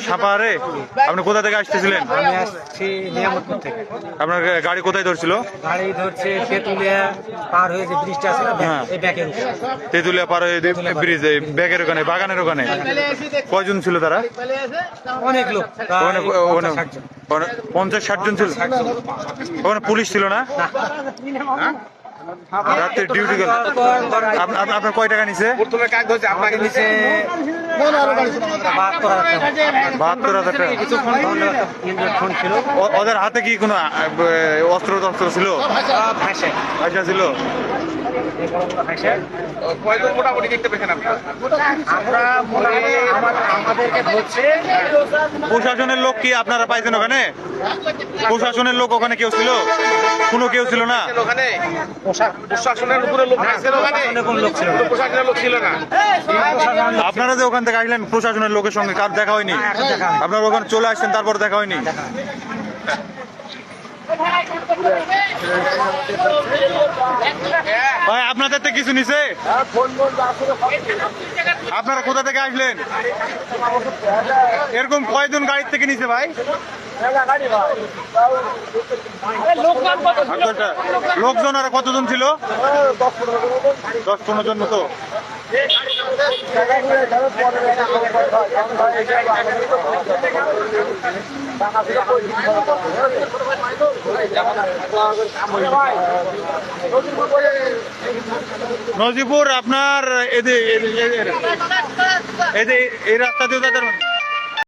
সাপাহারে আপনি কোথা থেকে আসতেছিলেন? আমি আসছি নিয়ামতপুর থেকে। আপনার গাড়ি কোথায় ধরছিল? গাড়ি ধরছে তেঁতুলিয়া পার হয়ে যে ব্রিজটা আছে না, হ্যাঁ। এই ব্যাকের উপরে। তেঁতুলিয়া পার হয়ে ব্রিজ ব্যাগের ওখানে বাগানের ওখানে কয়জন ছিল তারা? অনেক লোক, ওখানে ওখানে 50-60 জন ছিল। ওখানে পুলিশ ছিল না? রাতে ডিউটি গেল। আপনার কয় টাকা নিছে? প্রথমে কাজ হচ্ছে আপনাকে নিচে 72,000 টাকা। কিছুক্ষণ ফোন ছিল, ওদের হাতে কি কোনো অস্ত্র টস্ত্র ছিল? পয়সা ছিল? মোটামুটি দেখতে পেয়েছেন আপনারা? আমাদেরকে ধরছে। প্রশাসনের লোক কি আপনারা পাইছেন ওখানে? প্রশাসনের লোক ওখানে কেউ ছিল? কোনো কেউ ছিল না? ওখানে প্রশাসনের উপরে লোক ছিল, ওখানে কোনো লোক ছিল না, প্রশাসনের লোক ছিল না। আপনারা যে ওখান থেকে আসলেন প্রশাসনের লোকের সঙ্গে কার দেখা হয়নি? আপনারা ওখানে চলে আসছেন তারপর দেখা হয়নি? ভাই আপনাদের তো কিছু নিছে? আপনারা কোথা থেকে আসলেন? এরকম কয়জন গাড়ির থেকে নিছে ভাই? লোকজন আর কতজন ছিল? 10-15 জন মতো। নজিপুর আপনার এই রাস্তা দিয়ে